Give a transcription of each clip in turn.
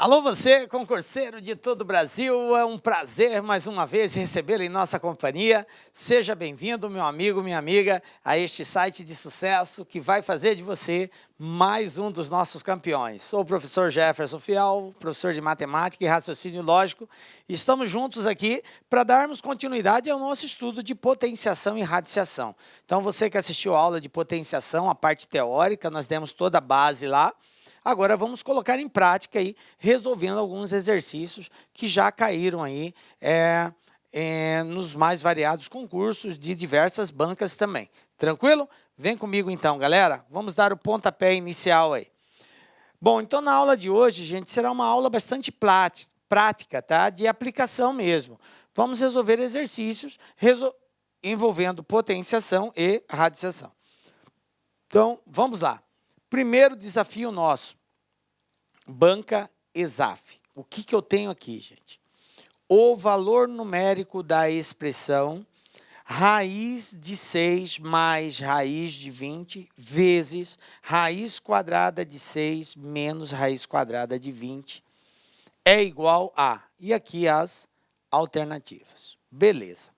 Alô você, concurseiro de todo o Brasil, é um prazer mais uma vez recebê-lo em nossa companhia. Seja bem-vindo, meu amigo, minha amiga, a este site de sucesso que vai fazer de você mais um dos nossos campeões. Sou o professor Jefferson Fial, professor de matemática e raciocínio lógico. Estamos juntos aqui para darmos continuidade ao nosso estudo de potenciação e radiciação. Então você que assistiu a aula de potenciação, a parte teórica, nós demos toda a base lá. Agora vamos colocar em prática aí, resolvendo alguns exercícios que já caíram aí nos mais variados concursos de diversas bancas também. Tranquilo? Vem comigo então, galera. Vamos dar o pontapé inicial aí. Bom, então na aula de hoje, gente, será uma aula bastante prática, tá? De aplicação mesmo. Vamos resolver exercícios envolvendo potenciação e radiciação. Então, vamos lá. Primeiro desafio nosso, banca ESAF. O que eu tenho aqui, gente? O valor numérico da expressão raiz de 6 mais raiz de 20 vezes raiz quadrada de 6 menos raiz quadrada de 20 é igual a... E aqui as alternativas. Beleza.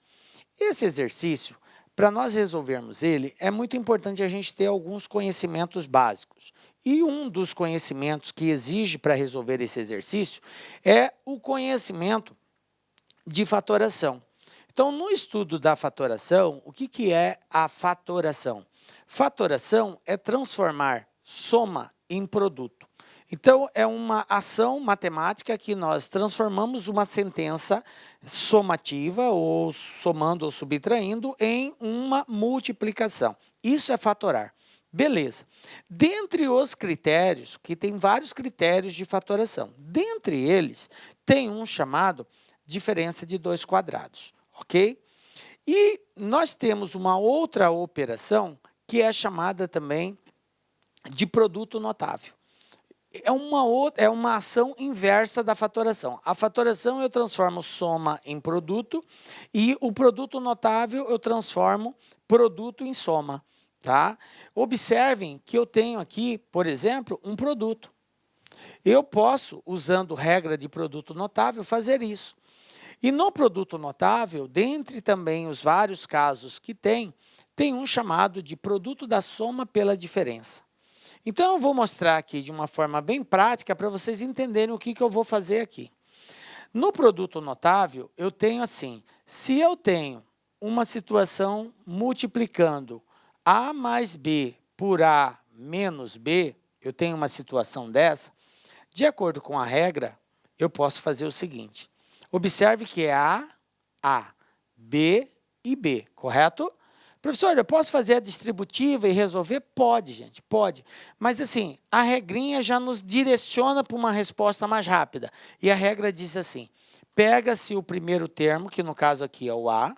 Esse exercício, para nós resolvermos ele, é muito importante a gente ter alguns conhecimentos básicos. E um dos conhecimentos que exige para resolver esse exercício é o conhecimento de fatoração. Então, no estudo da fatoração, o que é a fatoração? Fatoração é transformar soma em produto. Então, é uma ação matemática que nós transformamos uma sentença somativa, ou somando ou subtraindo, em uma multiplicação. Isso é fatorar. Beleza. Dentre os critérios, que tem vários critérios de fatoração, dentre eles, tem um chamado diferença de 2 quadrados, ok? E nós temos uma outra operação que é chamada também de produto notável. É uma ação inversa da fatoração. A fatoração eu transformo soma em produto e o produto notável eu transformo produto em soma. Tá? Observem que eu tenho aqui, por exemplo, um produto. Eu posso, usando regra de produto notável, fazer isso. E no produto notável, dentre também os vários casos que tem um chamado de produto da soma pela diferença. Então, eu vou mostrar aqui de uma forma bem prática para vocês entenderem o que eu vou fazer aqui. No produto notável, eu tenho assim, se eu tenho uma situação multiplicando A mais B por A menos B, eu tenho uma situação dessa, de acordo com a regra, eu posso fazer o seguinte. Observe que é A, B e B, correto? Professor, eu posso fazer a distributiva e resolver? Pode, gente, pode. Mas assim, a regrinha já nos direciona para uma resposta mais rápida. E a regra diz assim, pega-se o primeiro termo, que no caso aqui é o A,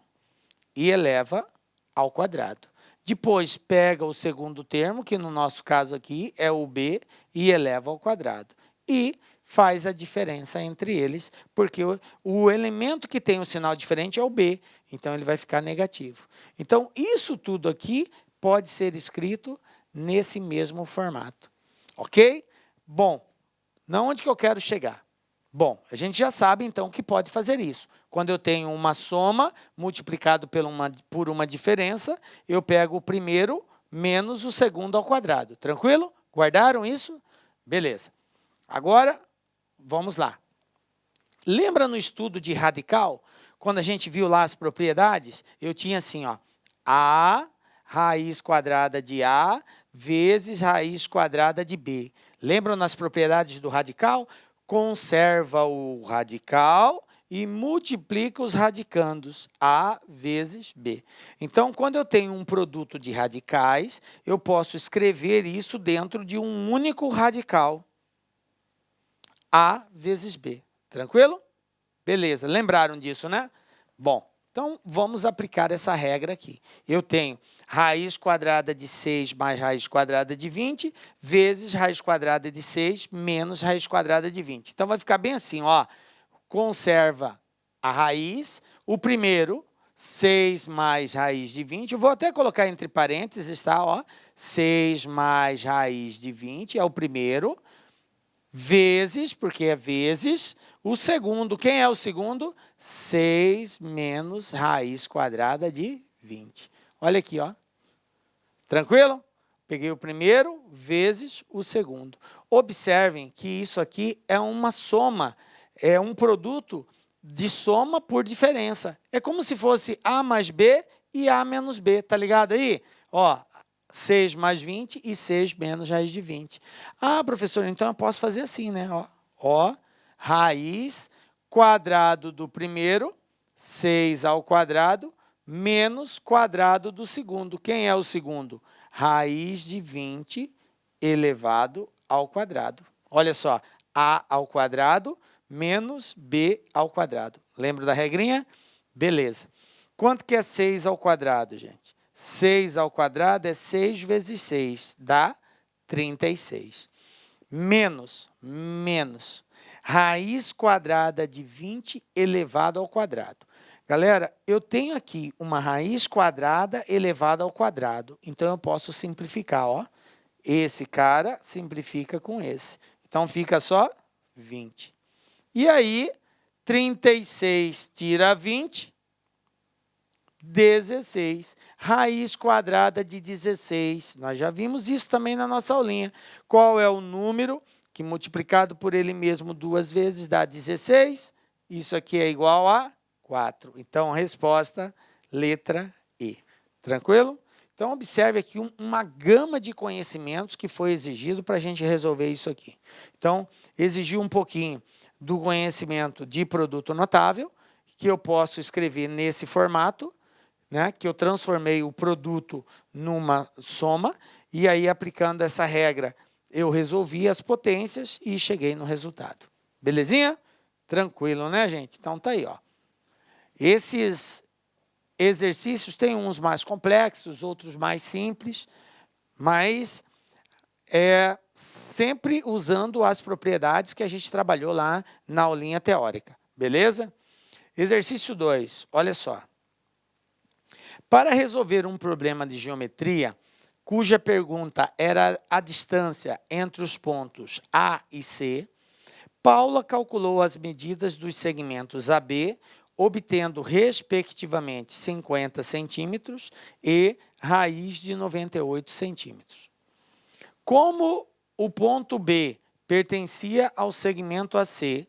e eleva ao quadrado. Depois, pega o segundo termo, que no nosso caso aqui é o B, e eleva ao quadrado. E faz a diferença entre eles, porque o elemento que tem um sinal diferente é o B, então ele vai ficar negativo. Então, isso tudo aqui pode ser escrito nesse mesmo formato. Ok? Bom, onde que eu quero chegar? Bom, a gente já sabe, então, que pode fazer isso. Quando eu tenho uma soma multiplicado por uma diferença, eu pego o primeiro menos o segundo ao quadrado. Tranquilo? Guardaram isso? Beleza. Agora, vamos lá. Lembra no estudo de radical, quando a gente viu lá as propriedades? Eu tinha assim, ó, A raiz quadrada de A vezes raiz quadrada de B. Lembram nas propriedades do radical? Conserva o radical e multiplica os radicandos, A vezes B. Então, quando eu tenho um produto de radicais, eu posso escrever isso dentro de um único radical, A vezes B. Tranquilo? Beleza, lembraram disso, né? Bom, então vamos aplicar essa regra aqui. Eu tenho raiz quadrada de 6 mais raiz quadrada de 20 vezes raiz quadrada de 6 menos raiz quadrada de 20. Então, vai ficar bem assim, ó. Conserva a raiz, o primeiro, 6 mais raiz de 20. Eu vou até colocar entre parênteses, tá? Ó, 6 mais raiz de 20 é o primeiro. vezes, porque é vezes, o segundo. Quem é o segundo? 6 menos raiz quadrada de 20. Olha aqui, ó. Tranquilo? Peguei o primeiro vezes o segundo. Observem que isso aqui é uma soma, é um produto de soma por diferença. É como se fosse A mais B e A menos B, tá ligado aí? Ó, 6 mais 20 e 6 menos raiz de 20. Ah, professor, então eu posso fazer assim, né? Ó, raiz quadrado do primeiro, 6 ao quadrado, menos quadrado do segundo. Quem é o segundo? Raiz de 20 elevado ao quadrado. Olha só, A ao quadrado menos B ao quadrado. Lembra da regrinha? Beleza. Quanto que é 6 ao quadrado, gente? 6 ao quadrado é 6 vezes 6, dá 36. Menos, raiz quadrada de 20 elevado ao quadrado. Galera, eu tenho aqui uma raiz quadrada elevada ao quadrado, então eu posso simplificar, ó. Esse cara simplifica com esse. Então, fica só 20. E aí, 36 tira 20, 16. Raiz quadrada de 16. Nós já vimos isso também na nossa aulinha. Qual é o número que multiplicado por ele mesmo 2 vezes dá 16? Isso aqui é igual a 4. Então, resposta, letra E. Tranquilo? Então, observe aqui uma gama de conhecimentos que foi exigido para a gente resolver isso aqui. Então, exigiu um pouquinho do conhecimento de produto notável, que eu posso escrever nesse formato, né, que eu transformei o produto numa soma, e aí, aplicando essa regra, eu resolvi as potências e cheguei no resultado. Belezinha? Tranquilo, né, gente? Então, tá aí, ó. Esses exercícios tem uns mais complexos, outros mais simples, mas sempre usando as propriedades que a gente trabalhou lá na aulinha teórica, beleza? Exercício 2, olha só. Para resolver um problema de geometria, cuja pergunta era a distância entre os pontos A e C, Paula calculou as medidas dos segmentos AB, obtendo, respectivamente, 50 centímetros e raiz de 98 centímetros. Como o ponto B pertencia ao segmento AC,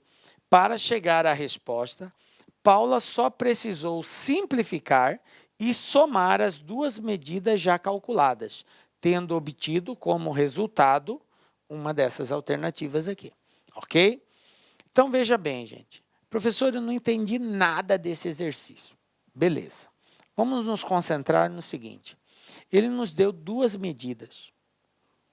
para chegar à resposta, Paula só precisou simplificar e somar as duas medidas já calculadas, tendo obtido como resultado uma dessas alternativas aqui, ok? Então, veja bem, gente. Professor, eu não entendi nada desse exercício. Beleza. Vamos nos concentrar no seguinte. Ele nos deu duas medidas.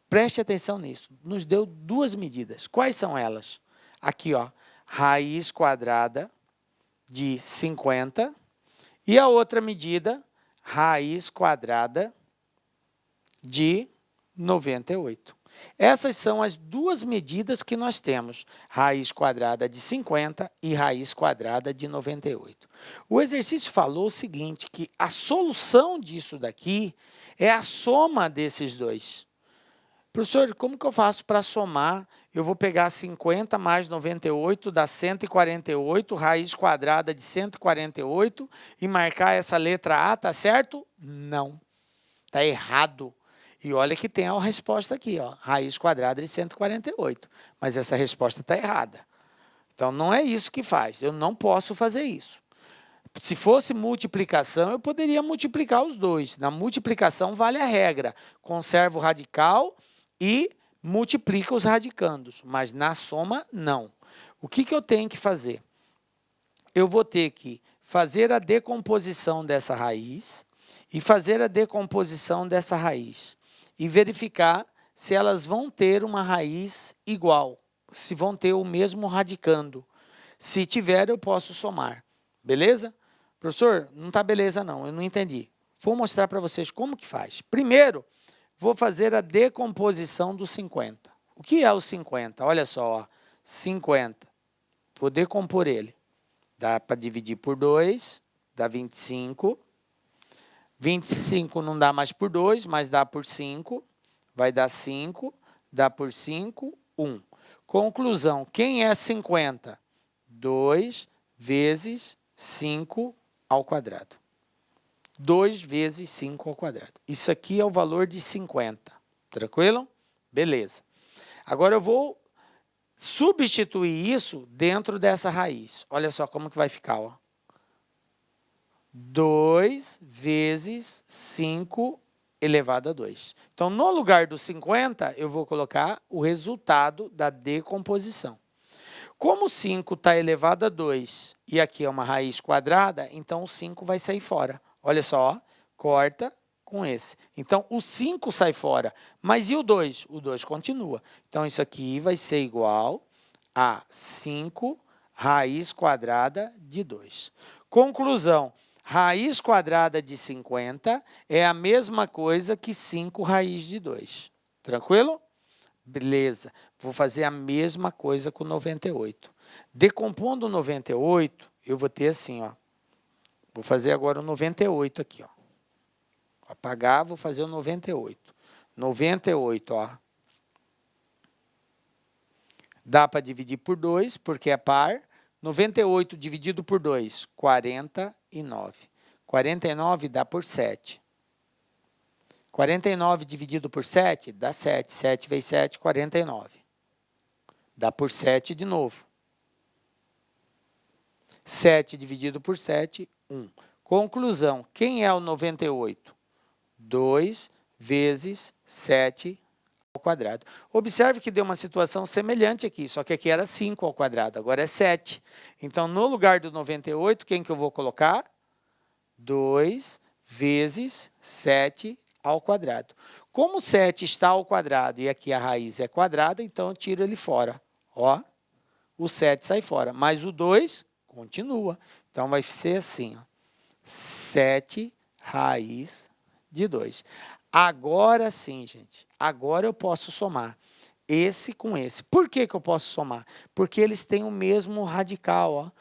Preste atenção nisso. Nos deu duas medidas. Quais são elas? Aqui, ó, raiz quadrada de 50 e a outra medida, raiz quadrada de 98. Essas são as duas medidas que nós temos, raiz quadrada de 50 e raiz quadrada de 98. O exercício falou o seguinte, que a solução disso daqui é a soma desses dois. Professor, como que eu faço para somar? Eu vou pegar 50 mais 98, dá 148, raiz quadrada de 148, e marcar essa letra A, tá certo? Não, tá errado. E olha que tem a resposta aqui, ó, raiz quadrada de 148, mas essa resposta está errada. Então, não é isso que faz, eu não posso fazer isso. Se fosse multiplicação, eu poderia multiplicar os dois. Na multiplicação vale a regra, conserva o radical e multiplica os radicandos, mas na soma, não. O que eu tenho que fazer? Eu vou ter que fazer a decomposição dessa raiz e fazer a decomposição dessa raiz e verificar se elas vão ter uma raiz igual, se vão ter o mesmo radicando. Se tiver, eu posso somar. Beleza? Professor, não está beleza não, eu não entendi. Vou mostrar para vocês como que faz. Primeiro, vou fazer a decomposição do 50. O que é o 50? Olha só, ó, 50. Vou decompor ele. Dá para dividir por 2, dá 25. 25 não dá mais por 2, mas dá por 5. Vai dar 5, dá por 5, 1. Conclusão, quem é 50? 2 vezes 5 ao quadrado. 2 vezes 5 ao quadrado. Isso aqui é o valor de 50. Tranquilo? Beleza. Agora eu vou substituir isso dentro dessa raiz. Olha só como que vai ficar, ó. 2 vezes 5 elevado a 2. Então, no lugar do 50, eu vou colocar o resultado da decomposição. Como 5 está elevado a 2 e aqui é uma raiz quadrada, então o 5 vai sair fora. Olha só, ó, corta com esse. Então, o 5 sai fora, mas e o 2? O 2 continua. Então, isso aqui vai ser igual a 5 raiz quadrada de 2. Conclusão, raiz quadrada de 50 é a mesma coisa que 5 raiz de 2. Tranquilo? Beleza. Vou fazer a mesma coisa com 98. Decompondo 98, eu vou ter assim, ó. Vou fazer agora o 98 aqui, ó. Apagar, vou fazer o 98. 98, ó. Dá para dividir por 2, porque é par. 98 dividido por 2, 49. 49 dá por 7. 49 dividido por 7 dá 7. 7 vezes 7, 49. Dá por 7 de novo. 7 dividido por 7, 1. Conclusão, quem é o 98? 2 vezes 7 ao quadrado. Observe que deu uma situação semelhante aqui, só que aqui era 5 ao quadrado, agora é 7. Então, no lugar do 98, quem que eu vou colocar? 2 vezes 7 ao quadrado. Como 7 está ao quadrado e aqui a raiz é quadrada, então eu tiro ele fora. Ó, o 7 sai fora, mas o 2 continua. Então, vai ser assim, ó, 7 raiz de 2. Agora sim, gente, agora eu posso somar esse com esse. Por que que eu posso somar? Porque eles têm o mesmo radical, ó.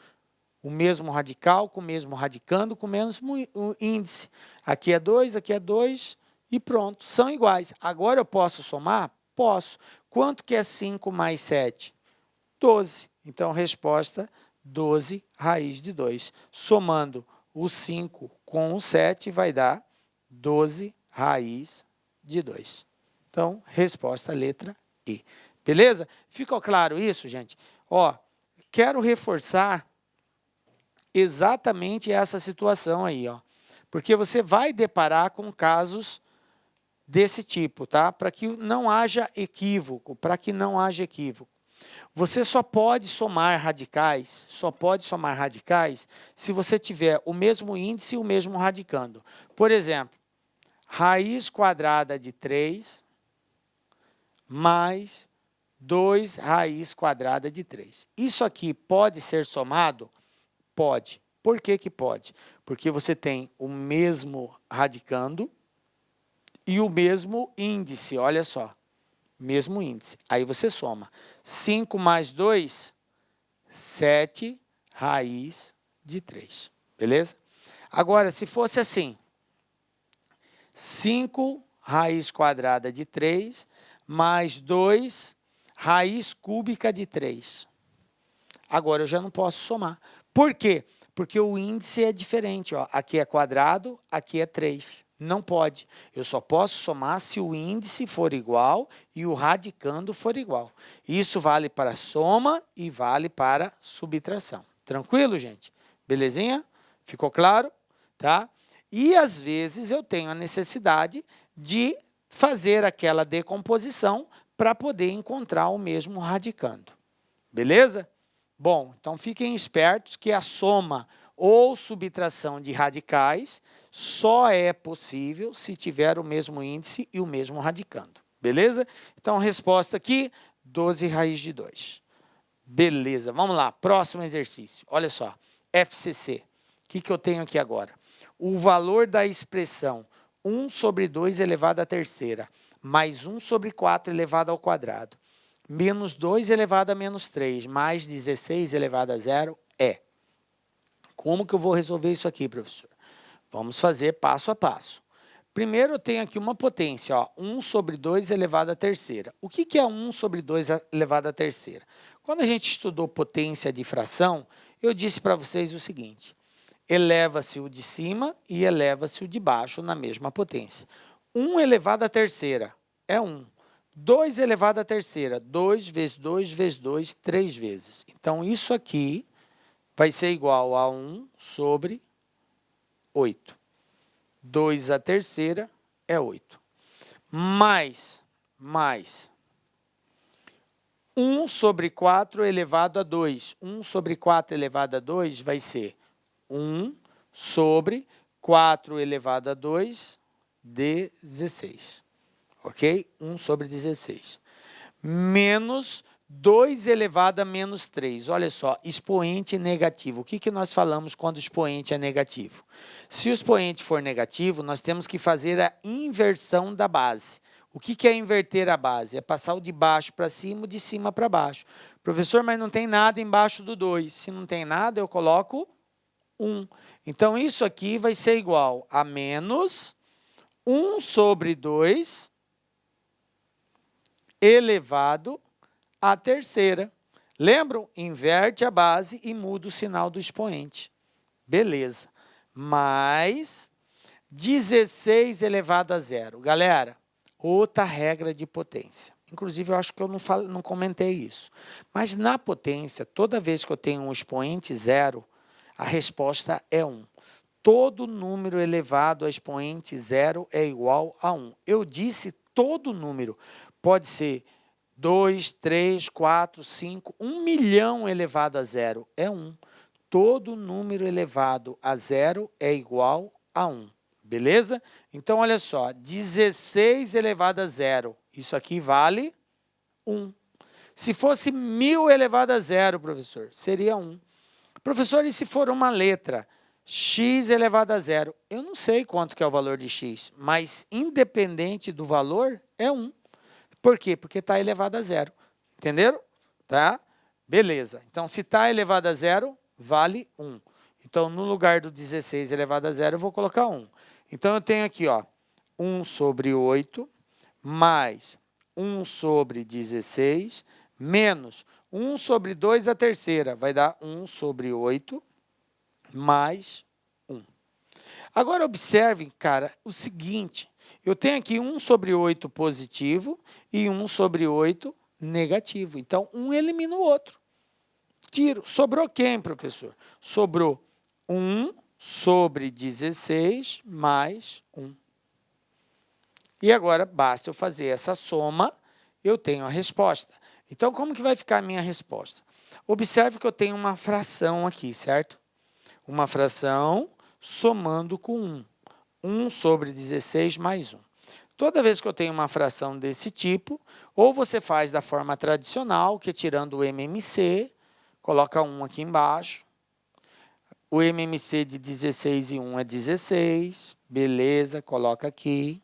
O mesmo radical com o mesmo radicando com o mesmo índice. Aqui é 2, aqui é 2 e pronto, são iguais. Agora eu posso somar? Posso. Quanto que é 5 mais 7? 12. Então, resposta, 12 raiz de 2. Somando o 5 com o 7 vai dar 12 raiz de 2. Então, resposta letra E. Beleza? Ficou claro isso, gente? Ó, quero reforçar exatamente essa situação aí, ó. Porque você vai deparar com casos desse tipo, tá? Para que não haja equívoco, Você só pode somar radicais, se você tiver o mesmo índice e o mesmo radicando. Por exemplo, raiz quadrada de 3 mais 2 raiz quadrada de 3. Isso aqui pode ser somado? Pode. Por que que pode? Porque você tem o mesmo radicando e o mesmo índice, olha só. Mesmo índice. Aí você soma. 5 mais 2, 7 raiz de 3. Beleza? Agora, se fosse assim, 5 raiz quadrada de 3 mais 2 raiz cúbica de 3. Agora eu já não posso somar. Por quê? Porque o índice é diferente. Ó. Aqui é quadrado, aqui é 3. Não pode. Eu só posso somar se o índice for igual e o radicando for igual. Isso vale para soma e vale para subtração. Tranquilo, gente? Belezinha? Ficou claro? Tá? E, às vezes, eu tenho a necessidade de fazer aquela decomposição para poder encontrar o mesmo radicando. Beleza? Bom, então fiquem espertos que a soma ou subtração de radicais só é possível se tiver o mesmo índice e o mesmo radicando. Beleza? Então, resposta aqui, 12 raiz de 2. Beleza, vamos lá, próximo exercício. Olha só, FCC. O que eu tenho aqui agora? O valor da expressão 1 sobre 2 elevado à terceira, mais 1 sobre 4 elevado ao quadrado, menos 2 elevado a menos 3, mais 16 elevado a zero é. Como que eu vou resolver isso aqui, professor? Vamos fazer passo a passo. Primeiro eu tenho aqui uma potência, ó, 1 sobre 2 elevado à terceira. O que é 1 sobre 2 elevado à terceira? Quando a gente estudou potência de fração, eu disse para vocês o seguinte: eleva-se o de cima e eleva-se o de baixo na mesma potência. 1 elevado à terceira é 1. 2 elevado à terceira, 2 vezes 2 vezes 2, 3 vezes. Então, isso aqui vai ser igual a 1 sobre 8. 2 à terceira é 8. Mais 1 sobre 4 elevado a 2. 1 sobre 4 elevado a 2 vai ser 1 sobre 4 elevado a 2, 16. Ok? 1 sobre 16. Menos 2 elevado a menos 3. Olha só, expoente negativo. O que nós falamos quando o expoente é negativo? Se o expoente for negativo, nós temos que fazer a inversão da base. O que é inverter a base? É passar o de baixo para cima, o de cima para baixo. Professor, mas não tem nada embaixo do 2. Se não tem nada, eu coloco 1. Então, isso aqui vai ser igual a menos 1 sobre 2 elevado à terceira. Lembram? Inverte a base e muda o sinal do expoente. Beleza. Mais 16 elevado a zero. Galera, outra regra de potência. Inclusive, eu acho que eu não comentei isso. Mas na potência, toda vez que eu tenho um expoente zero, a resposta é 1. Todo número elevado a expoente zero é igual a 1. Eu disse todo número. Pode ser 2, 3, 4, 5, 1 milhão elevado a zero é 1. Todo número elevado a zero é igual a 1. Beleza? Então, olha só, 16 elevado a zero, isso aqui vale 1. Se fosse 1000 elevado a zero, professor, seria 1. Professor, e se for uma letra, x elevado a zero? Eu não sei quanto que é o valor de x, mas independente do valor, é 1. Por quê? Porque está elevado a zero. Entenderam? Tá? Beleza. Então, se está elevado a zero, vale 1. Então, no lugar do 16 elevado a zero, eu vou colocar 1. Então, eu tenho aqui, ó, 1 sobre 8, mais 1 sobre 16, menos 1 sobre 2 à terceira, vai dar 1 sobre 8, mais 1. Agora, observem, cara, o seguinte. Eu tenho aqui 1 sobre 8 positivo e 1 sobre 8 negativo. Então, um elimina o outro. Tiro. Sobrou quem, professor? Sobrou 1 sobre 16 mais 1. E agora, basta eu fazer essa soma, eu tenho a resposta. Então, como que vai ficar a minha resposta? Observe que eu tenho uma fração aqui, certo? Uma fração somando com 1. 1 sobre 16 mais 1. Toda vez que eu tenho uma fração desse tipo, ou você faz da forma tradicional, que é tirando o MMC, coloca 1 aqui embaixo. O MMC de 16 e 1 é 16, beleza, coloca aqui.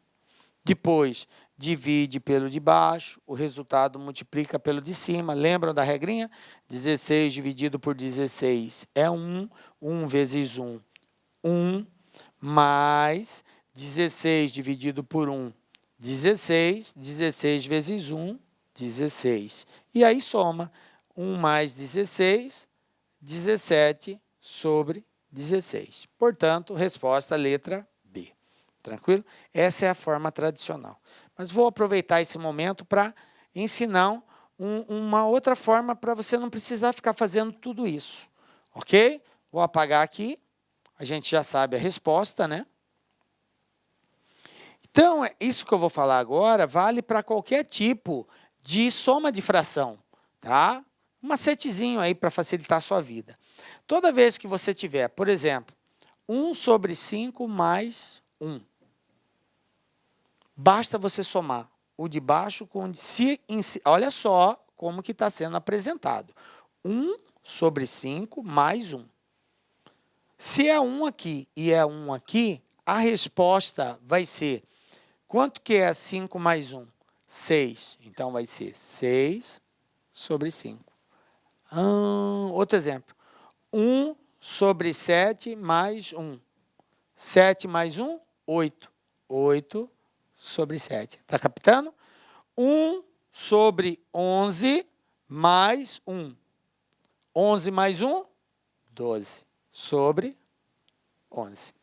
Depois, divide pelo de baixo, o resultado multiplica pelo de cima. Lembram da regrinha? 16 dividido por 16 é 1, 1 vezes 1, 1, mais 16 dividido por 1, 16, 16 vezes 1, 16. E aí soma 1 mais 16, 17 sobre 16. Portanto, resposta letra B. Tranquilo? Essa é a forma tradicional. Mas vou aproveitar esse momento para ensinar uma outra forma para você não precisar ficar fazendo tudo isso. Ok? Vou apagar aqui. A gente já sabe a resposta, né? Então, isso que eu vou falar agora vale para qualquer tipo de soma de fração, tá? Um macetezinho aí para facilitar a sua vida. Toda vez que você tiver, por exemplo, 1 sobre 5 mais 1, basta você somar o de baixo com o de cima. Olha só como que está sendo apresentado. 1 sobre 5 mais 1. Se é 1 aqui e é 1 aqui, a resposta vai ser, quanto que é 5 mais 1? 6. Então, vai ser 6 sobre 5. Outro exemplo. 1 sobre 7 mais 1. 7 mais 1, 8. 8 sobre 7. Está captando? 1 sobre 11 mais 1. 11 mais 1, 12 sobre 11.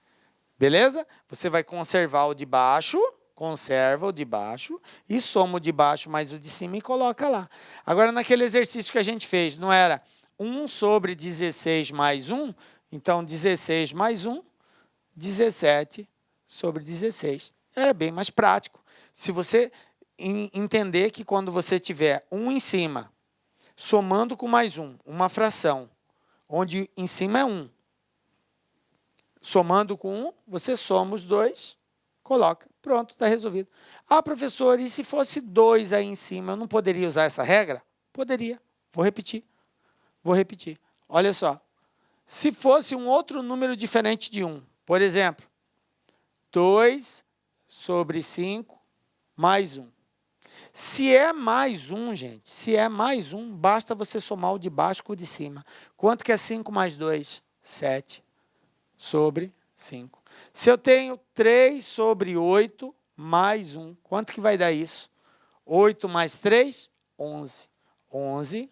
Beleza? Você vai conservar o de baixo, conserva o de baixo e soma o de baixo mais o de cima e coloca lá. Agora, naquele exercício que a gente fez, não era 1 sobre 16 mais 1? Então, 16 mais 1, 17 sobre 16. Era bem mais prático. Se você entender que quando você tiver 1 em cima, somando com mais 1, uma fração, onde em cima é 1, somando com 1, você soma os dois, coloca, pronto, está resolvido. Ah, professor, e se fosse 2 aí em cima, eu não poderia usar essa regra? Poderia. Vou repetir. Olha só. Se fosse um outro número diferente de 1, por exemplo, 2 sobre 5 mais 1. Se é mais 1, gente, se é mais 1, basta você somar o de baixo com o de cima. Quanto que é 5 mais 2? 7 sobre 5. Se eu tenho 3 sobre 8 mais 1, quanto que vai dar isso? 8 mais 3? 11. 11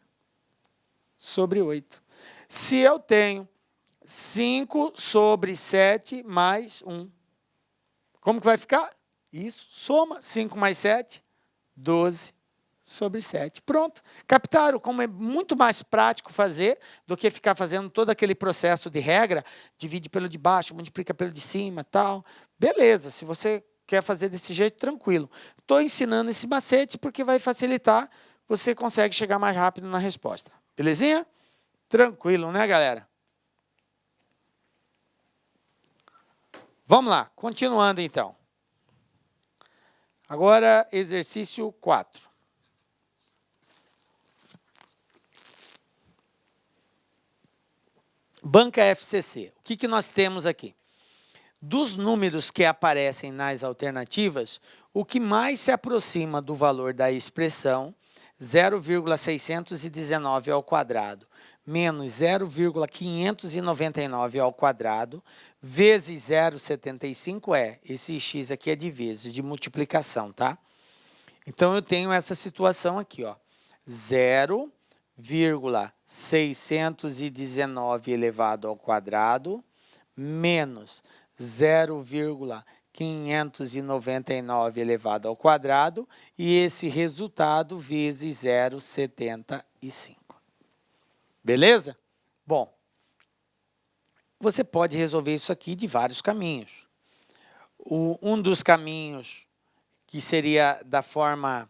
sobre 8. Se eu tenho 5 sobre 7 mais 1, como que vai ficar? Isso, soma 5 mais 7, 12 sobre 7. Pronto. Captaram como é muito mais prático fazer do que ficar fazendo todo aquele processo de regra, divide pelo de baixo, multiplica pelo de cima, tal. Beleza, se você quer fazer desse jeito, tranquilo. Estou ensinando esse macete porque vai facilitar, você consegue chegar mais rápido na resposta. Belezinha? Tranquilo, né, galera? Vamos lá, continuando então. Agora, exercício 4. Banca FCC. O que nós temos aqui? Dos números que aparecem nas alternativas, o que mais se aproxima do valor da expressão 0,619 ao quadrado menos 0,599 ao quadrado vezes 0,75 esse x aqui é de vezes, de multiplicação, tá? Então, eu tenho essa situação aqui, ó, 0,619 elevado ao quadrado menos 0,599 elevado ao quadrado e esse resultado vezes 0,75. Beleza? Bom, você pode resolver isso aqui de vários caminhos. Um dos caminhos que seria da forma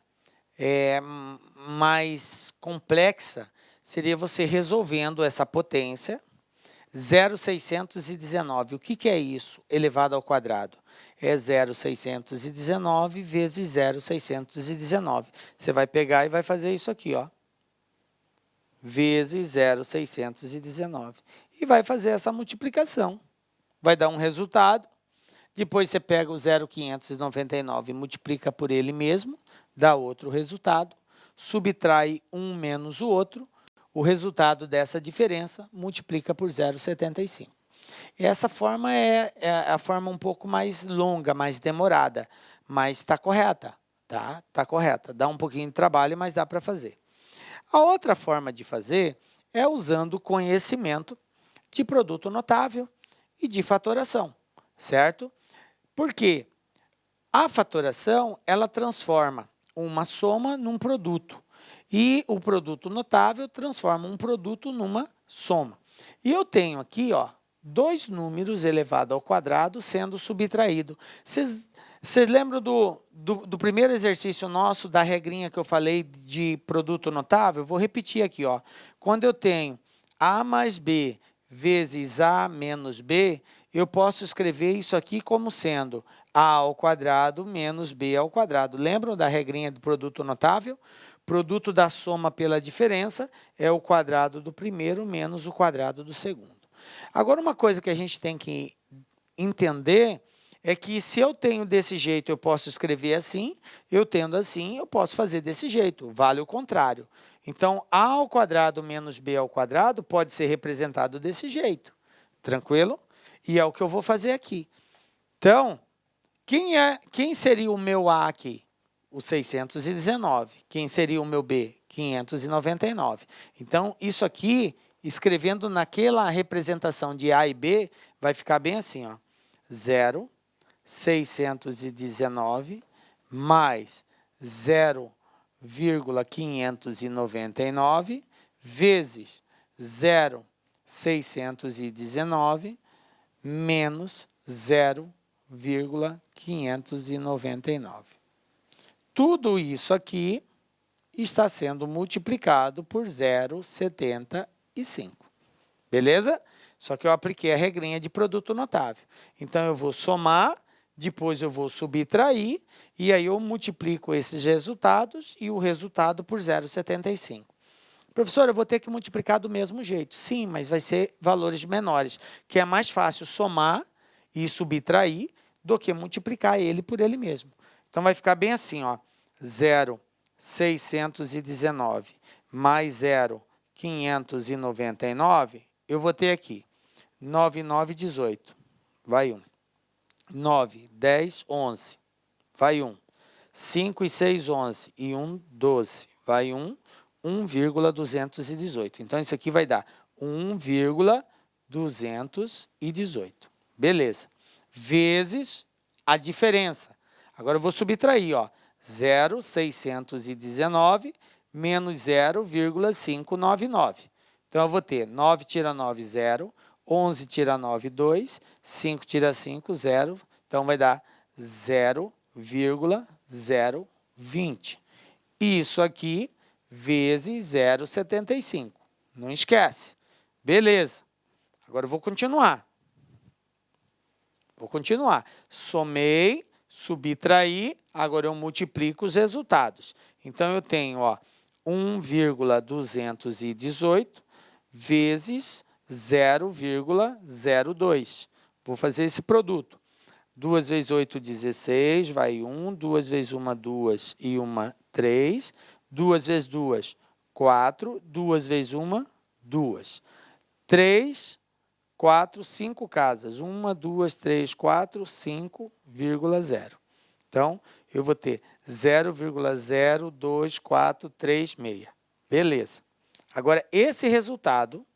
mais complexa seria você resolvendo essa potência 0,619. O que é isso elevado ao quadrado? É 0,619 vezes 0,619. Você vai pegar e vai fazer isso aqui, ó, vezes 0,619. E vai fazer essa multiplicação. Vai dar um resultado. Depois você pega o 0,599 e multiplica por ele mesmo, dá outro resultado. Subtrai um menos o outro. O resultado dessa diferença multiplica por 0,75. Essa forma é a forma um pouco mais longa, mais demorada, mas está correta, tá? Está correta. Dá um pouquinho de trabalho, mas dá para fazer. A outra forma de fazer é usando o conhecimento de produto notável e de fatoração, certo? Porque a fatoração, ela transforma uma soma num produto. E o produto notável transforma um produto numa soma. E eu tenho aqui, ó, dois números elevado ao quadrado sendo subtraído. Vocês lembram do primeiro exercício nosso, da regrinha que eu falei de produto notável? Vou repetir aqui, ó. Quando eu tenho A mais B vezes A menos B, eu posso escrever isso aqui como sendo A ao quadrado menos B ao quadrado. Lembram da regrinha do produto notável? Produto da soma pela diferença é o quadrado do primeiro menos o quadrado do segundo. Agora, uma coisa que a gente tem que entender é que se eu tenho desse jeito, eu posso escrever assim, eu tendo assim, eu posso fazer desse jeito, vale o contrário. Então, A ao quadrado menos B ao quadrado pode ser representado desse jeito, tranquilo? E é o que eu vou fazer aqui. Então, Quem seria o meu A aqui? O 619. Quem seria o meu B? 599. Então, isso aqui, escrevendo naquela representação de A e B, vai ficar bem assim, ó. 0, 619 mais 0,599 vezes 0,619 menos 0,599. Tudo isso aqui está sendo multiplicado por 0,75. Beleza? Só que eu apliquei a regrinha de produto notável. Então, eu vou somar, depois eu vou subtrair, e aí eu multiplico esses resultados e o resultado por 0,75. Professor, eu vou ter que multiplicar do mesmo jeito. Sim, mas vai ser valores menores, que é mais fácil somar e subtrair do que multiplicar ele por ele mesmo. Então, vai ficar bem assim, ó, 0,619 mais 0,599, eu vou ter aqui 9, 9, 18, vai 1. 9, 10, 11, vai 1. 5 e 6, 11, e 1, 12, vai 1. 1,218. Então, isso aqui vai dar 1,218. Beleza. Vezes a diferença. Agora, eu vou subtrair, ó. 0,619 menos 0,599. Então, eu vou ter 9 tira 9, 0. 11 tira 9, 2. 5 tira 5, 0. Então, vai dar 0,020. Isso aqui vezes 0,75. Não esquece. Beleza. Agora eu vou continuar. Somei, subtraí, agora eu multiplico os resultados. Então, eu tenho, ó, 1,218 vezes 0,02. Vou fazer esse produto. 2 vezes 8, 16, vai 1. 2 vezes 1, 2 e 1, 3. 2 vezes 2, 4. 2 vezes 1, 2. 3, 4, 5 casas. 1, 2, 3, 4, 5,0. Então, eu vou ter 0,02436. Beleza. Agora, esse resultado,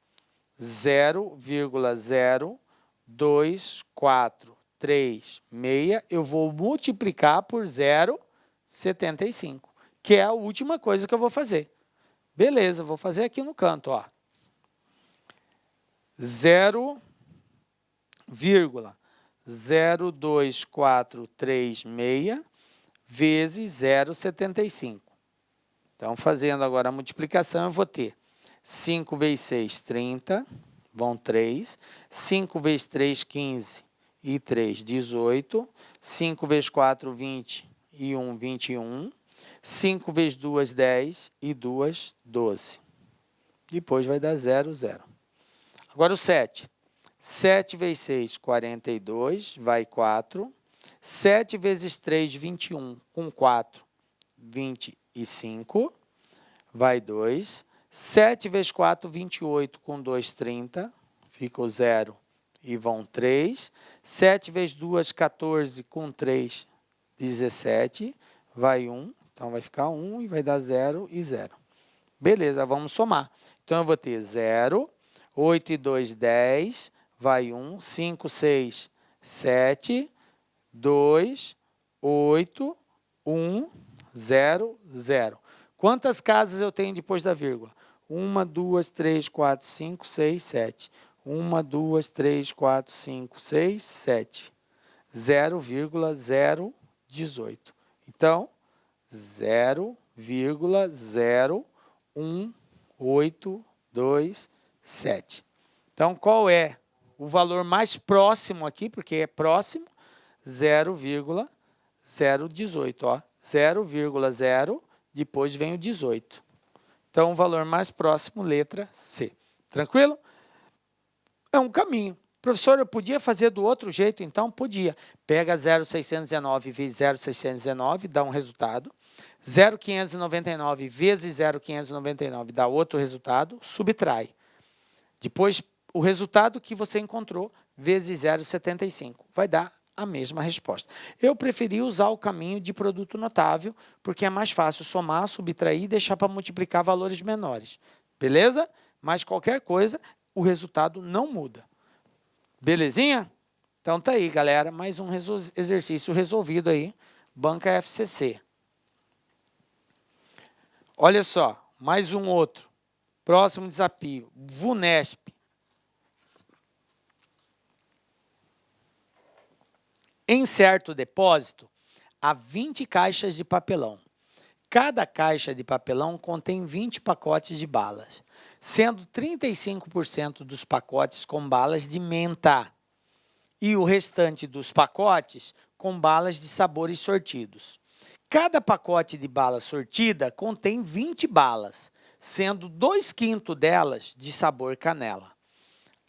0,02436, eu vou multiplicar por 0,75, que é a última coisa que eu vou fazer. Beleza, vou fazer aqui no canto, ó. 0,02436 vezes 0,75. Então, fazendo agora a multiplicação, eu vou ter 5 vezes 6, 30, vão 3. 5 vezes 3, 15, e 3, 18. 5 vezes 4, 20, e 1, 21. 5 vezes 2, 10, e 2, 12. Depois vai dar 0, 0. Agora o 7. 7 vezes 6, 42, vai 4. 7 vezes 3, 21, com 4, 25, vai 2. 7 vezes 4, 28, com 2, 30, fica o 0 e vão 3. 7 vezes 2, 14, com 3, 17, vai 1. Então, vai ficar 1 e vai dar 0 e 0. Beleza, vamos somar. Então, eu vou ter 0, 8 e 2, 10, vai 1, 5, 6, 7, 2, 8, 1, 0, 0. Quantas casas eu tenho depois da vírgula? 1, 2, 3, 4, 5, 6, 7. 1, 2, 3, 4, 5, 6, 7. 0,018. Então, 0,01827. Então, qual é o valor mais próximo aqui? Porque é próximo, 0,018. Ó, 0,0, depois vem o 18. Então, o valor mais próximo, letra C. Tranquilo? É um caminho. Professor, eu podia fazer do outro jeito? Então, podia. Pega 0,619 vezes 0,619, dá um resultado. 0,599 vezes 0,599 dá outro resultado, subtrai. Depois, o resultado que você encontrou vezes 0,75. Vai dar a mesma resposta. Eu preferi usar o caminho de produto notável, porque é mais fácil somar, subtrair e deixar para multiplicar valores menores. Beleza? Mas qualquer coisa, o resultado não muda. Belezinha? Então tá aí, galera, mais um exercício resolvido aí, Banca FCC. Olha só, mais um outro. Próximo desafio, VUNESP. Em certo depósito, há 20 caixas de papelão. Cada caixa de papelão contém 20 pacotes de balas, sendo 35% dos pacotes com balas de menta e o restante dos pacotes com balas de sabores sortidos. Cada pacote de bala sortida contém 20 balas, sendo 2/5 delas de sabor canela.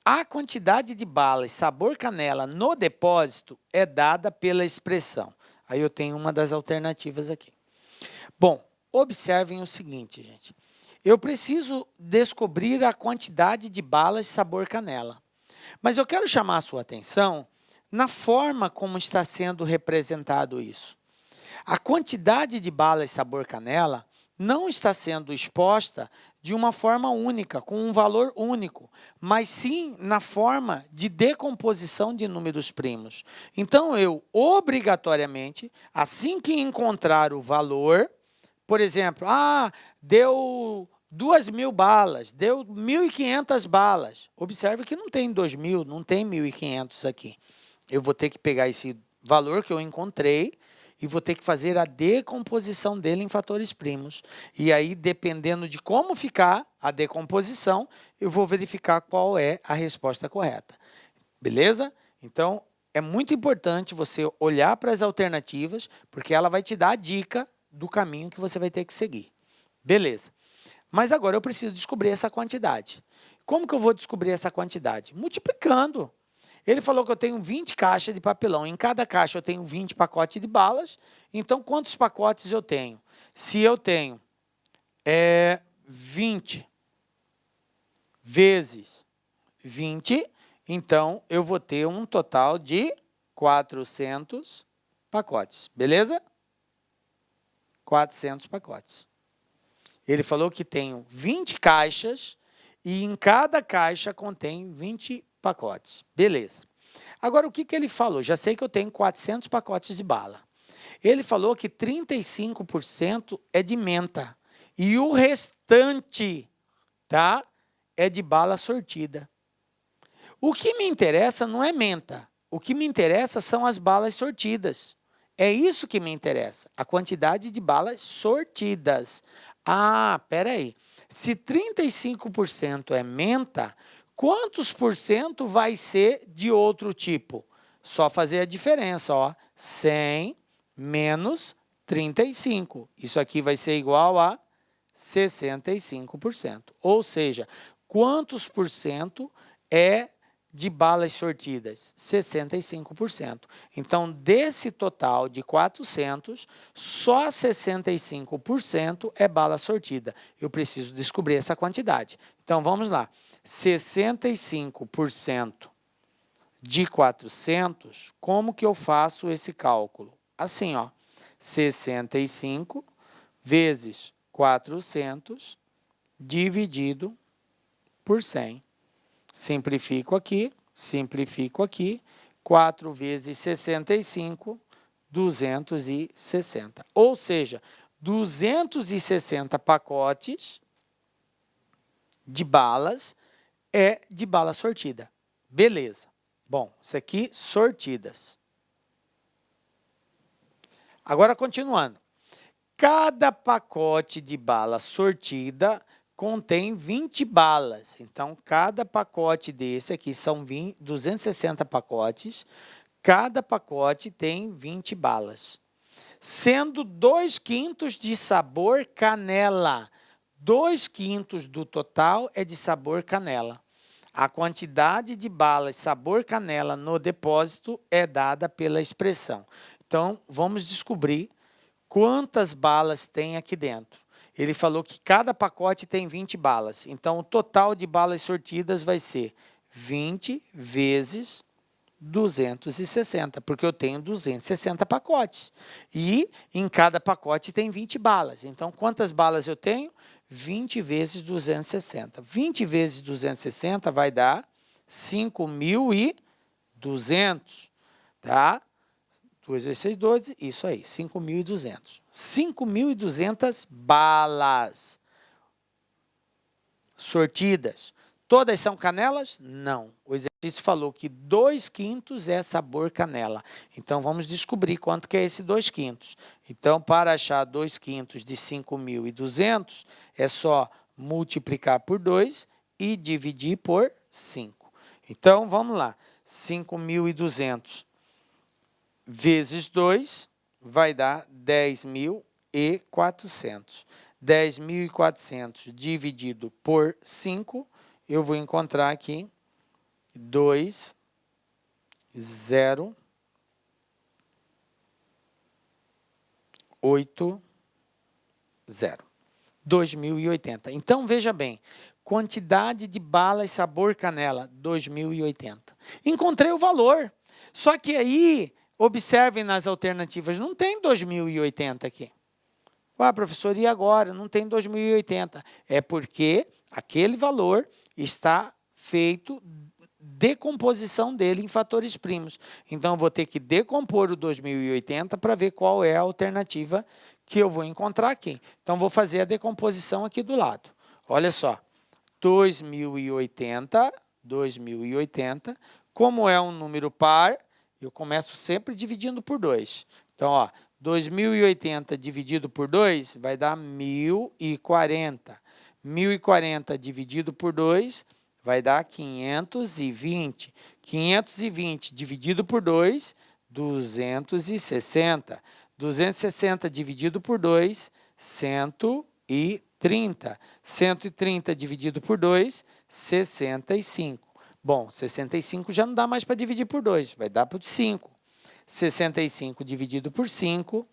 A quantidade de balas sabor canela no depósito é dada pela expressão. Aí eu tenho uma das alternativas aqui. Bom, observem o seguinte, gente. Eu preciso descobrir a quantidade de balas sabor canela. Mas eu quero chamar a sua atenção na forma como está sendo representado isso. A quantidade de balas sabor canela não está sendo exposta de uma forma única, com um valor único, mas sim na forma de decomposição de números primos. Então, eu, obrigatoriamente, assim que encontrar o valor, por exemplo, deu 2.000 balas, deu 1.500 balas. Observe que não tem 2.000, não tem 1.500 aqui. Eu vou ter que pegar esse valor que eu encontrei e vou ter que fazer a decomposição dele em fatores primos. E aí, dependendo de como ficar a decomposição, eu vou verificar qual é a resposta correta. Beleza? Então, é muito importante você olhar para as alternativas, porque ela vai te dar a dica do caminho que você vai ter que seguir. Beleza. Mas agora eu preciso descobrir essa quantidade. Como que eu vou descobrir essa quantidade? Multiplicando. Ele falou que eu tenho 20 caixas de papelão. Em cada caixa eu tenho 20 pacotes de balas. Então, quantos pacotes eu tenho? Se eu tenho 20 vezes 20, então eu vou ter um total de 400 pacotes. Beleza? 400 pacotes. Ele falou que tenho 20 caixas e em cada caixa contém 20 pacotes. Beleza. Agora, o que ele falou? Já sei que eu tenho 400 pacotes de bala. Ele falou que 35% é de menta e o restante, tá, é de bala sortida. O que me interessa não é menta. O que me interessa são as balas sortidas. É isso que me interessa, a quantidade de balas sortidas. Espera aí. Se 35% é menta, quantos por cento vai ser de outro tipo? Só fazer a diferença, ó. 100 menos 35. Isso aqui vai ser igual a 65%. Ou seja, quantos por cento é de balas sortidas? 65%. Então, desse total de 400, só 65% é bala sortida. Eu preciso descobrir essa quantidade. Então, vamos lá. 65% de 400, como que eu faço esse cálculo? Assim, ó, 65 vezes 400 dividido por 100. Simplifico aqui. 4 vezes 65, 260. Ou seja, 260 pacotes de balas é de bala sortida. Beleza. Bom, isso aqui, sortidas. Agora, continuando. Cada pacote de bala sortida contém 20 balas. Então, cada pacote desse aqui são 260 pacotes. Cada pacote tem 20 balas. Sendo 2/5 de sabor canela. 2/5 do total é de sabor canela. A quantidade de balas sabor canela no depósito é dada pela expressão. Então, vamos descobrir quantas balas tem aqui dentro. Ele falou que cada pacote tem 20 balas. Então, o total de balas sortidas vai ser 20 vezes 260, porque eu tenho 260 pacotes. E em cada pacote tem 20 balas. Então, quantas balas eu tenho? 20 vezes 260. 20 vezes 260 vai dar 5.200, tá? 2 vezes 6, 12, isso aí, 5.200. 5.200 balas sortidas. Todas são canelas? Não. O exercício falou que 2/5 é sabor canela. Então, vamos descobrir quanto que é esse 2/5. Então, para achar 2/5 de 5.200, é só multiplicar por 2 e dividir por 5. Então, vamos lá. 5.200 vezes 2 vai dar 10.400. 10.400 dividido por 5, eu vou encontrar aqui 2, 0, 8, 0. 2.080. Então, veja bem, quantidade de balas sabor canela, 2.080. Encontrei o valor, só que aí, observem nas alternativas, não tem 2.080 aqui. Ah, professor, e agora? Não tem 2.080. É porque aquele valor está feito decomposição dele em fatores primos. Então, eu vou ter que decompor o 2.080 para ver qual é a alternativa que eu vou encontrar aqui. Então, vou fazer a decomposição aqui do lado. Olha só, 2.080, como é um número par, eu começo sempre dividindo por 2. Então, ó, 2.080 dividido por 2 vai dar 1.040. 1.040 dividido por 2 vai dar 520. 520 dividido por 2, 260. 260 dividido por 2, 130. 130 dividido por 2, 65. Bom, 65 já não dá mais para dividir por 2, vai dar por 5. 65 dividido por 5,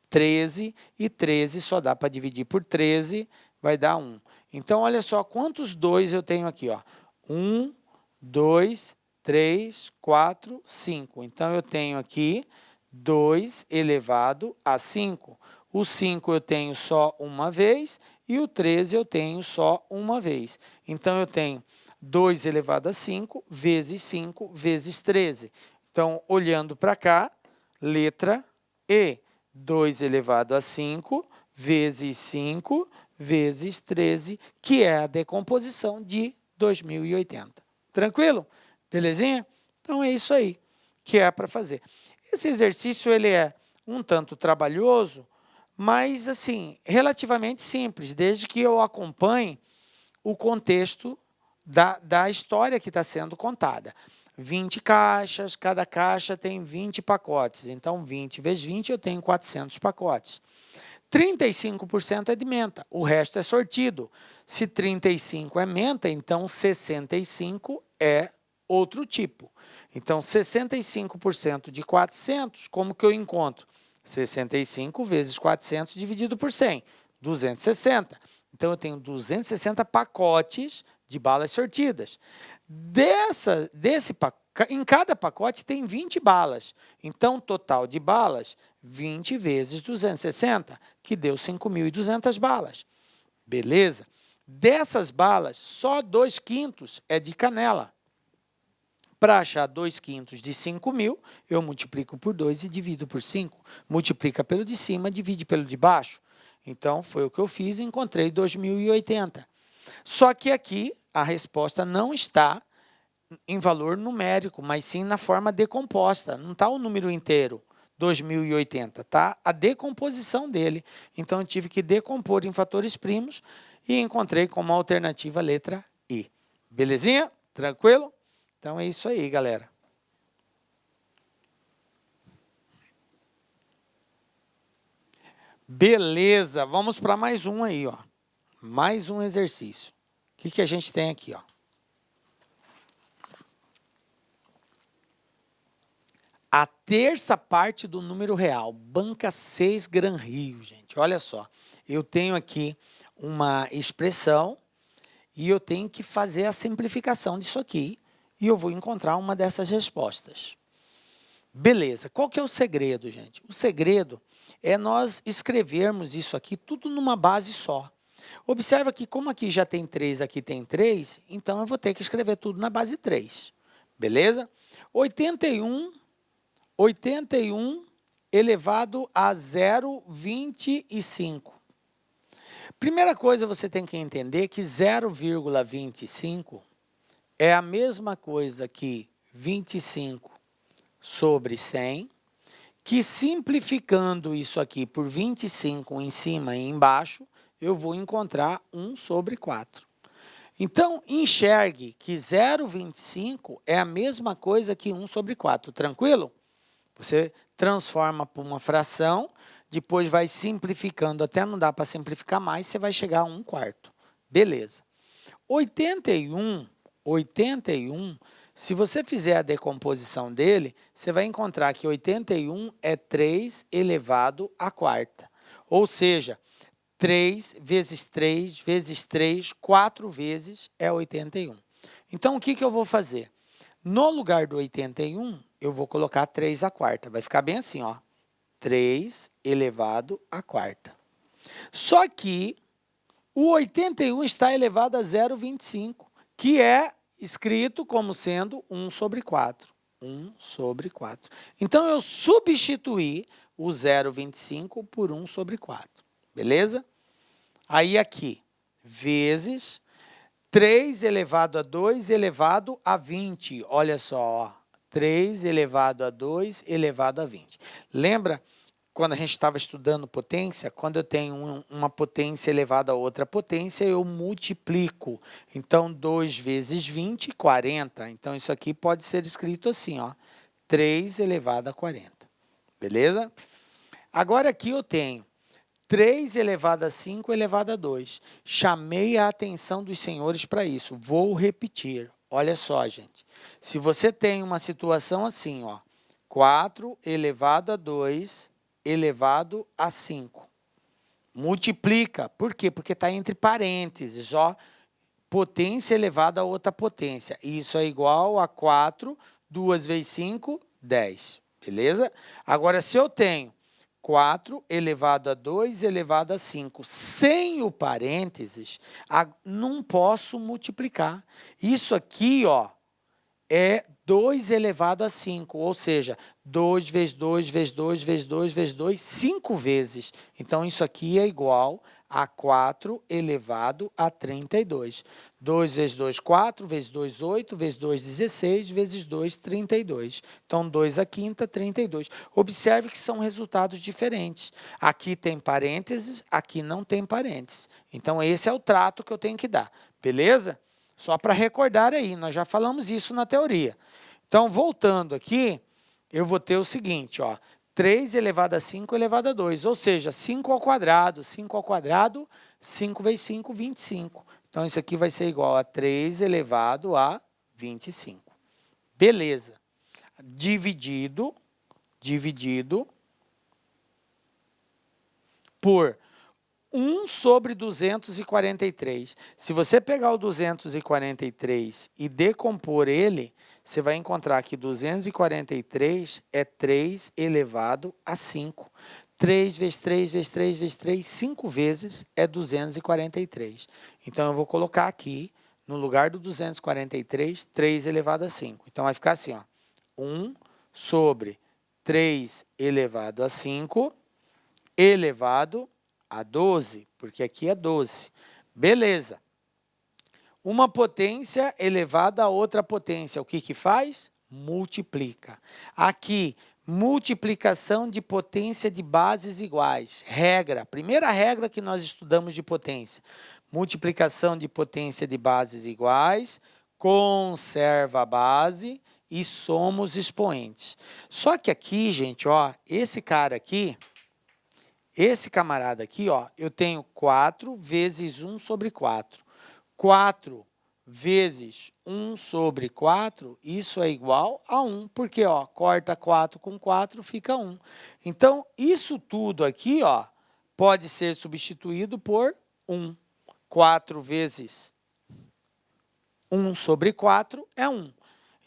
13, e 13 só dá para dividir por 13, vai dar 1. Então, olha só quantos 2 eu tenho aqui, ó. 1, 2, 3, 4, 5. Então, eu tenho aqui 2 elevado a 5. O 5 eu tenho só uma vez e o 13 eu tenho só uma vez. Então, eu tenho 2 elevado a 5 vezes 5 vezes 13. Então, olhando para cá, letra E, 2 elevado a 5 vezes 5 vezes 13, que é a decomposição de 2.080. Tranquilo? Belezinha? Então, é isso aí que é para fazer. Esse exercício ele é um tanto trabalhoso, mas, assim, relativamente simples, desde que eu acompanhe o contexto da história que está sendo contada. 20 caixas, cada caixa tem 20 pacotes. Então, 20 vezes 20, eu tenho 400 pacotes. 35% é de menta, o resto é sortido. Se 35 é menta, então 65 é outro tipo. Então, 65% de 400, como que eu encontro? 65 vezes 400 dividido por 100, 260. Então, eu tenho 260 pacotes de balas sortidas. Em cada pacote tem 20 balas. Então, total de balas, 20 vezes 260, que deu 5.200 balas. Beleza? Dessas balas, só 2/5 é de canela. Para achar 2/5 de 5.000, eu multiplico por 2 e divido por 5. Multiplica pelo de cima, divide pelo de baixo. Então, foi o que eu fiz e encontrei 2.080. Só que aqui a resposta não está em valor numérico, mas sim na forma decomposta. Não está o número inteiro, 2.080, está a decomposição dele. Então, eu tive que decompor em fatores primos e encontrei como alternativa a letra I. Belezinha? Tranquilo? Então, é isso aí, galera. Beleza, vamos para mais um aí, ó. Mais um exercício. O que a gente tem aqui, ó? A terça parte do número real, banca 6 Gran-Rio, gente. Olha só, eu tenho aqui uma expressão e eu tenho que fazer a simplificação disso aqui e eu vou encontrar uma dessas respostas. Beleza, qual que é o segredo, gente? O segredo é nós escrevermos isso aqui tudo numa base só. Observa que como aqui já tem 3, aqui tem 3, então eu vou ter que escrever tudo na base 3. Beleza? 81 elevado a 0,25. Primeira coisa, você tem que entender que 0,25 é a mesma coisa que 25 sobre 100, que simplificando isso aqui por 25 em cima e embaixo, eu vou encontrar 1 sobre 4. Então, enxergue que 0,25 é a mesma coisa que 1 sobre 4, tranquilo? Você transforma por uma fração, depois vai simplificando, até não dá para simplificar mais, você vai chegar a 1/4. Beleza. 81, se você fizer a decomposição dele, você vai encontrar que 81 é 3 elevado à quarta. Ou seja, 3 vezes 3 vezes 3, 4 vezes é 81. Então, o que eu vou fazer? No lugar do 81, eu vou colocar 3 à quarta. Vai ficar bem assim, ó. 3 elevado à quarta. Só que o 81 está elevado a 0,25, que é escrito como sendo 1 sobre 4. 1 sobre 4. Então, eu substituí o 0,25 por 1 sobre 4. Beleza? Aí aqui, vezes 3 elevado a 2 elevado a 20. Olha só, ó, 3 elevado a 2 elevado a 20. Lembra quando a gente estava estudando potência? Quando eu tenho uma potência elevada a outra potência, eu multiplico. Então, 2 vezes 20, 40. Então, isso aqui pode ser escrito assim, ó, 3 elevado a 40. Beleza? Agora aqui eu tenho 3 elevado a 5 elevado a 2. Chamei a atenção dos senhores para isso. Vou repetir. Olha só, gente. Se você tem uma situação assim, ó, 4 elevado a 2 elevado a 5. Multiplica. Por quê? Porque está entre parênteses, ó. Potência elevada a outra potência. Isso é igual a 4, 2 vezes 5, 10. Beleza? Agora, se eu tenho 4 elevado a 2 elevado a 5. Sem o parênteses, não posso multiplicar. Isso aqui, ó, é 2 elevado a 5, ou seja, 2 vezes 2 vezes 2 vezes 2 vezes 2, 5 vezes. Então, isso aqui é igual a 4 elevado a 32. 2 vezes 2, 4, vezes 2, 8, vezes 2, 16, vezes 2, 32. Então, 2 à quinta, 32. Observe que são resultados diferentes. Aqui tem parênteses, aqui não tem parênteses. Então, esse é o trato que eu tenho que dar. Beleza? Só para recordar aí, nós já falamos isso na teoria. Então, voltando aqui, eu vou ter o seguinte, ó, 3 elevado a 5 elevado a 2, ou seja, 5 ao quadrado, 5 ao quadrado, 5 vezes 5, 25. Então, isso aqui vai ser igual a 3 elevado a 25. Beleza. Dividido por 1 sobre 243. Se você pegar o 243 e decompor ele, você vai encontrar que 243 é 3 elevado a 5. 3 vezes 3 vezes 3 vezes 3, 5 vezes é 243. Então, eu vou colocar aqui, no lugar do 243, 3 elevado a 5. Então, vai ficar assim, ó, 1 sobre 3 elevado a 5 elevado a 12, porque aqui é 12. Beleza. Uma potência elevada a outra potência, o que que faz? Multiplica. Aqui, multiplicação de potência de bases iguais. Regra, primeira regra que nós estudamos de potência. Multiplicação de potência de bases iguais, conserva a base e soma os expoentes. Só que aqui, gente, ó, esse cara aqui, esse camarada aqui, ó, eu tenho 4 vezes 1 sobre 4. 4 vezes 1 sobre 4, isso é igual a 1, porque, ó, corta 4 com 4, fica 1. Então, isso tudo aqui, ó, pode ser substituído por 1. 4 vezes 1 sobre 4 é 1.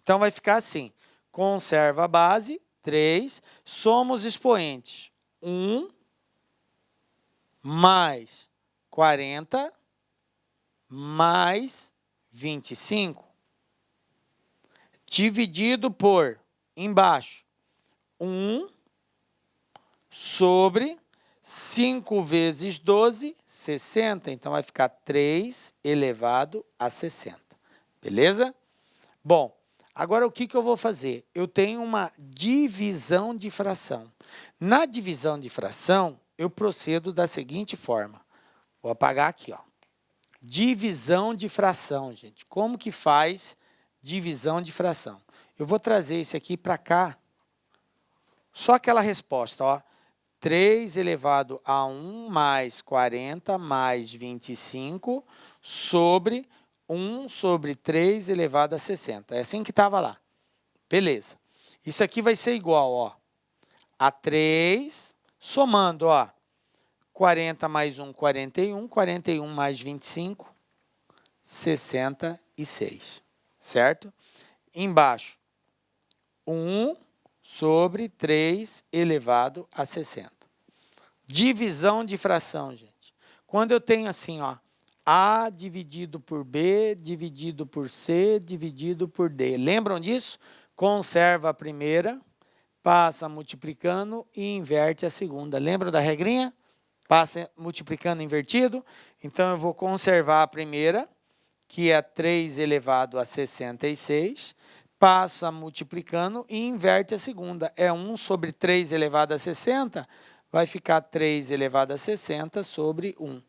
Então, vai ficar assim, conserva a base, 3, somos expoentes. 1 mais 40 mais 25, dividido por, embaixo, 1 sobre 5 vezes 12, 60. Então, vai ficar 3 elevado a 60. Beleza? Bom, agora o que eu vou fazer? Eu tenho uma divisão de fração. Na divisão de fração, eu procedo da seguinte forma. Vou apagar aqui, ó. Divisão de fração, gente. Como que faz divisão de fração? Eu vou trazer esse aqui para cá. Só aquela resposta, ó. 3 elevado a 1 mais 40 mais 25 sobre 1 sobre 3 elevado a 60. É assim que estava lá. Beleza. Isso aqui vai ser igual, ó, a 3, somando, ó, 40 mais 1, 41, 41 mais 25, 66, certo? Embaixo, 1 sobre 3 elevado a 60. Divisão de fração, gente. Quando eu tenho assim, ó, A dividido por B, dividido por C, dividido por D. Lembram disso? Conserva a primeira, passa multiplicando e inverte a segunda. Lembram da regrinha? Passa multiplicando invertido. Então, eu vou conservar a primeira, que é 3 elevado a 66. Passa multiplicando e inverte a segunda. É 1 sobre 3 elevado a 60, vai ficar 3 elevado a 60 sobre 1.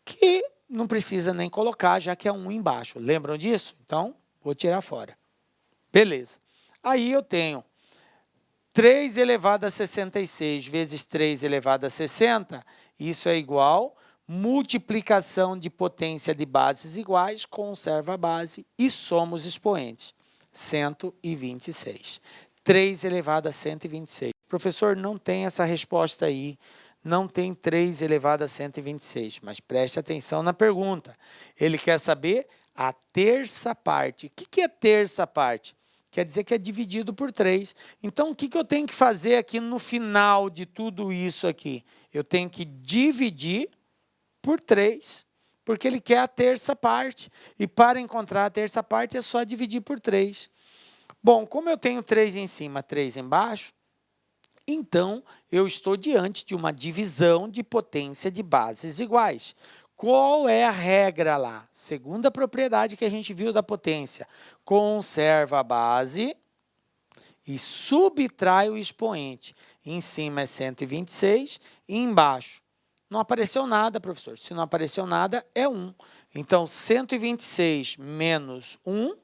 Que não precisa nem colocar, já que é 1 embaixo. Lembram disso? Então, vou tirar fora. Beleza. Aí eu tenho 3 elevado a 66 vezes 3 elevado a 60, isso é igual multiplicação de potência de bases iguais, conserva a base e somos expoentes. 126. 3 elevado a 126. Professor, não tem essa resposta aí. Não tem 3 elevado a 126. Mas preste atenção na pergunta. Ele quer saber a terça parte. O que é terça parte? Quer dizer que é dividido por 3. Então, o que eu tenho que fazer aqui no final de tudo isso aqui? Eu tenho que dividir por 3, porque ele quer a terça parte. E para encontrar a terça parte é só dividir por 3. Bom, como eu tenho 3 em cima, 3 embaixo, então eu estou diante de uma divisão de potência de bases iguais. Qual é a regra lá? Segunda propriedade que a gente viu da potência. Conserva a base e subtrai o expoente. Em cima é 126 e embaixo. Não apareceu nada, professor. Se não apareceu nada, é 1. Então, 126 menos 1,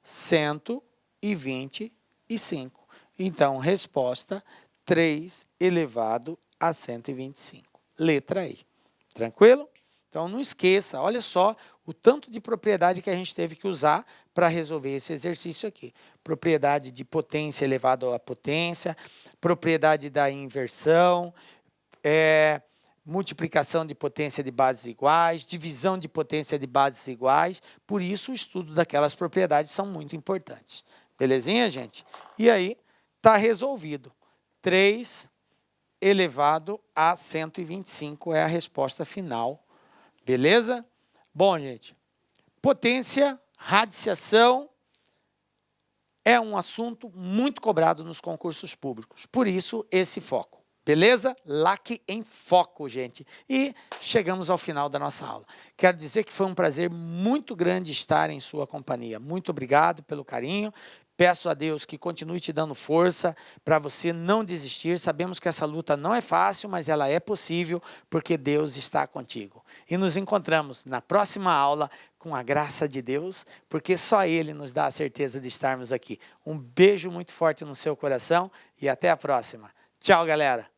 125. Então, resposta 3 elevado a 125. Letra I. Tranquilo? Então, não esqueça, olha só o tanto de propriedade que a gente teve que usar para resolver esse exercício aqui. Propriedade de potência elevado à potência, propriedade da inversão, multiplicação de potência de bases iguais, divisão de potência de bases iguais. Por isso, o estudo daquelas propriedades são muito importantes. Belezinha, gente? E aí, está resolvido. 3 elevado a 125 é a resposta final. Beleza? Bom, gente, potência, radiciação é um assunto muito cobrado nos concursos públicos. Por isso, esse foco. Beleza? LAC em foco, gente. E chegamos ao final da nossa aula. Quero dizer que foi um prazer muito grande estar em sua companhia. Muito obrigado pelo carinho. Peço a Deus que continue te dando força para você não desistir. Sabemos que essa luta não é fácil, mas ela é possível porque Deus está contigo. E nos encontramos na próxima aula com a graça de Deus, porque só Ele nos dá a certeza de estarmos aqui. Um beijo muito forte no seu coração e até a próxima. Tchau, galera!